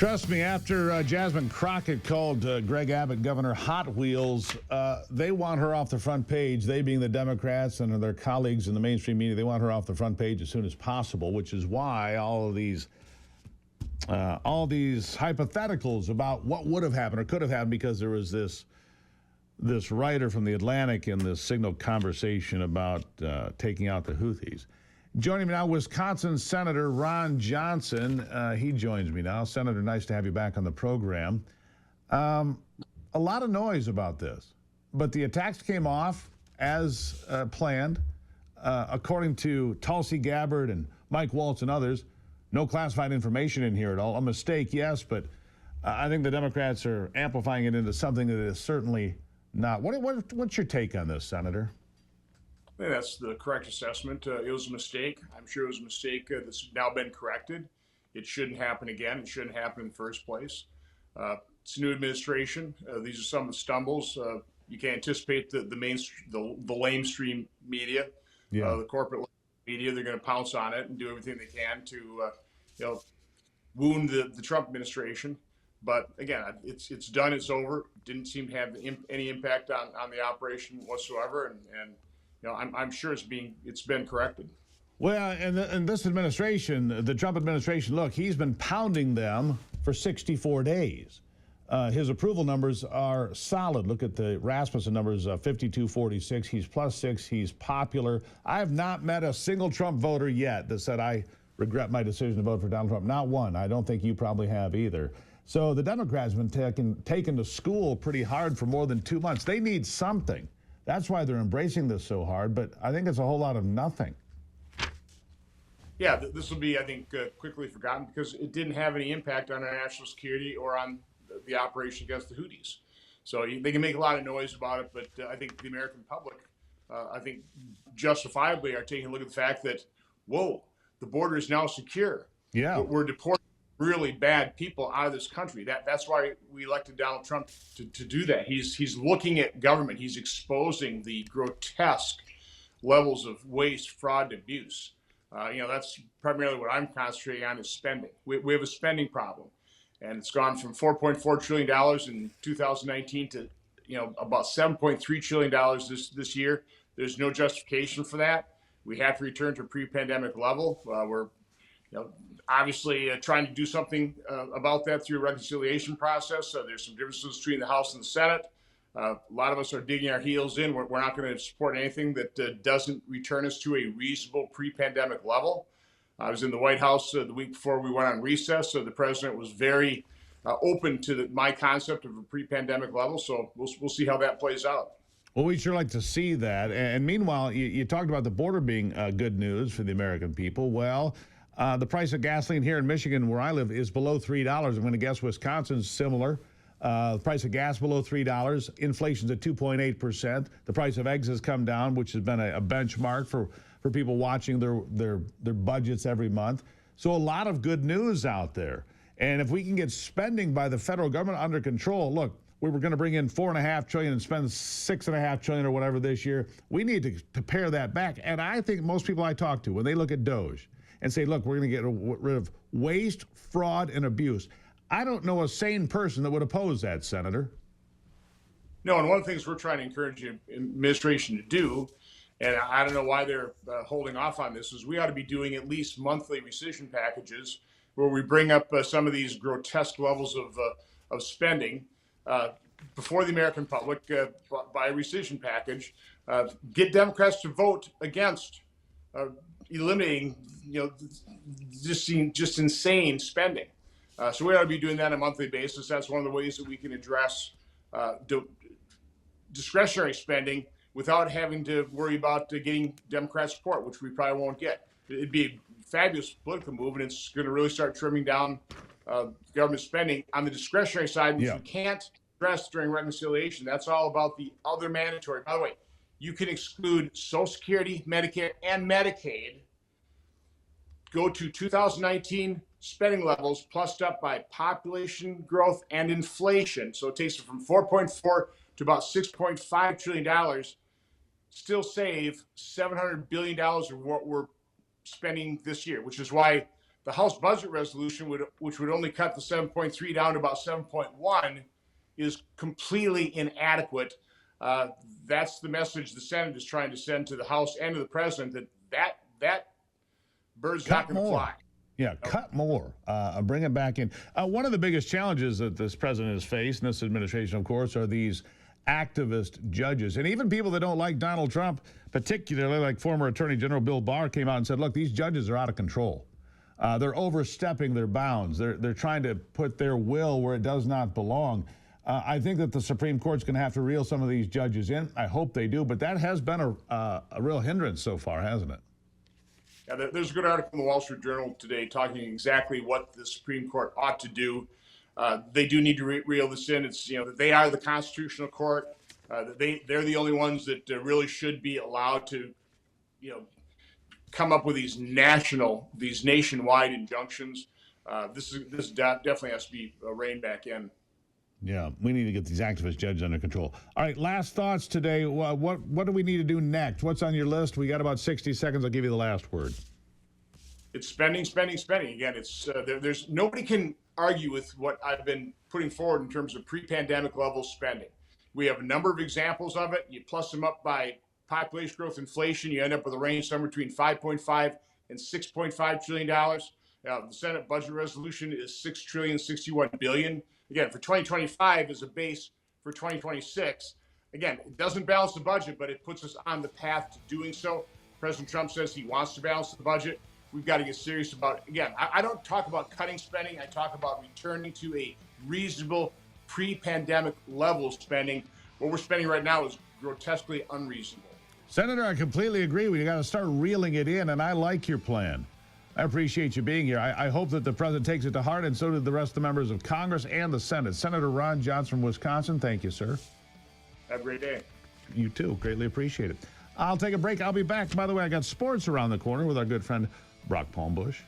Trust me, after Jasmine Crockett called Greg Abbott Governor Hot Wheels, they want her off the front page. They being the Democrats and their colleagues in the mainstream media, they want her off the front page as soon as possible, which is why all these hypotheticals about what would have happened or could have happened, because there was this writer from the Atlantic in this Signal conversation about taking out the Houthis. Joining me now, Wisconsin Senator Ron Johnson. He joins me now. Senator, nice to have you back on the program. A lot of noise about this, but the attacks came off as planned. According to Tulsi Gabbard and Mike Waltz and others, no classified information in here at all. A mistake, yes, but I think the Democrats are amplifying it into something that is certainly not. What's your take on this, Senator? I think that's the correct assessment. It was a mistake. I'm sure it was a mistake that's now been corrected. It shouldn't happen again. It shouldn't happen in the first place. It's a new administration. These are some of the stumbles. You can't anticipate the lamestream media, the corporate media. They're going to pounce on it and do everything they can to, wound the Trump administration. But again, it's done. It's over. Didn't seem to have any impact on the operation whatsoever, and I'm sure it's been corrected. Well, and this administration, the Trump administration, look, he's been pounding them for 64 days. His approval numbers are solid. Look at the Rasmussen numbers, 52-46. He's +6. He's popular. I have not met a single Trump voter yet that said, I regret my decision to vote for Donald Trump. Not one. I don't think you probably have either. So the Democrats have been taken to school pretty hard for more than 2 months. They need something. That's why they're embracing this so hard, but I think it's a whole lot of nothing. Yeah, this will be, I think, quickly forgotten because it didn't have any impact on our national security or on the operation against the Houthis. So they can make a lot of noise about it, but I think the American public, I think justifiably are taking a look at the fact that, whoa, the border is now secure. Yeah. We're deporting really bad people out of this country. That's why we elected Donald Trump to do that. He's looking at government. He's exposing the grotesque levels of waste, fraud, and abuse. That's primarily what I'm concentrating on is spending. We have a spending problem, and it's gone from $4.4 trillion in 2019 to about $7.3 trillion this year. There's no justification for that. We have to return to a pre-pandemic level. We're obviously trying to do something about that through a reconciliation process. There's some differences between the House and the Senate. A lot of us are digging our heels in. We're not going to support anything that doesn't return us to a reasonable pre-pandemic level. I was in the White House the week before we went on recess, so the president was very open to my concept of a pre-pandemic level. So we'll see how that plays out. Well, we'd sure like to see that. And meanwhile, you talked about the border being good news for the American people. Well, the price of gasoline here in Michigan, where I live, is below $3. I'm going to guess Wisconsin's similar. The price of gas below $3. Inflation's at 2.8%. The price of eggs has come down, which has been a benchmark for people watching their budgets every month. So a lot of good news out there. And if we can get spending by the federal government under control, look, we were going to bring in $4.5 trillion and spend $6.5 trillion or whatever this year. We need to pare that back. And I think most people I talk to, when they look at DOGE and say, look, we're going to get rid of waste, fraud, and abuse, I don't know a sane person that would oppose that, Senator. No, and one of the things we're trying to encourage the administration to do, and I don't know why they're holding off on this, is we ought to be doing at least monthly rescission packages where we bring up some of these grotesque levels of spending before the American public by a rescission package, get Democrats to vote against eliminating, just insane spending. So we ought to be doing that on a monthly basis. That's one of the ways that we can address discretionary spending without having to worry about getting Democrat support, which we probably won't get. It'd be a fabulous political move, and it's going to really start trimming down government spending on the discretionary side, which we can't address during reconciliation. That's all about the other mandatory. By the way, you can exclude Social Security, Medicare, and Medicaid. Go to 2019 spending levels plussed up by population growth and inflation. So it takes it from 4.4 to about $6.5 trillion. Still save $700 billion of what we're spending this year, which is why The House budget resolution, which would only cut the 7.3 down to about 7.1, is completely inadequate. That's the message the Senate is trying to send to the House and to the president, that bird's not going to fly. Yeah, cut more. Bring it back in. One of the biggest challenges that this president has faced, and this administration, of course, are these activist judges. And even people that don't like Donald Trump, particularly like former Attorney General Bill Barr came out and said, look, these judges are out of control. They're overstepping their bounds. They're trying to put their will where it does not belong. I think that the Supreme Court's going to have to reel some of these judges in. I hope they do, but that has been a real hindrance so far, hasn't it? Yeah, there's a good article in the Wall Street Journal today talking exactly what the Supreme Court ought to do. They do need to reel this in. It's, that they are the constitutional court. They're the only ones that really should be allowed to, come up with these nationwide injunctions. This definitely has to be reined back in. Yeah, we need to get these activist judges under control. All right, last thoughts today. What do we need to do next? What's on your list? We got about 60 seconds. I'll give you the last word. It's spending. Again, it's there's nobody can argue with what I've been putting forward in terms of pre-pandemic level spending. We have a number of examples of it. You plus them up by population growth, inflation, you end up with a range somewhere between $5.5 and $6.5 trillion. The Senate budget resolution is $6.061 trillion. Again, for 2025 as a base for 2026. Again, it doesn't balance the budget, but it puts us on the path to doing so. President Trump says he wants to balance the budget. We've got to get serious about it. Again, I don't talk about cutting spending. I talk about returning to a reasonable pre-pandemic level of spending. What we're spending right now is grotesquely unreasonable. Senator, I completely agree. We got to start reeling it in, and I like your plan. I appreciate you being here. I hope that the president takes it to heart, and so do the rest of the members of Congress and the Senate. Senator Ron Johnson from Wisconsin, thank you, sir. Have a great day. You too. Greatly appreciate it. I'll take a break. I'll be back. By the way, I got sports around the corner with our good friend Brock Palmbush.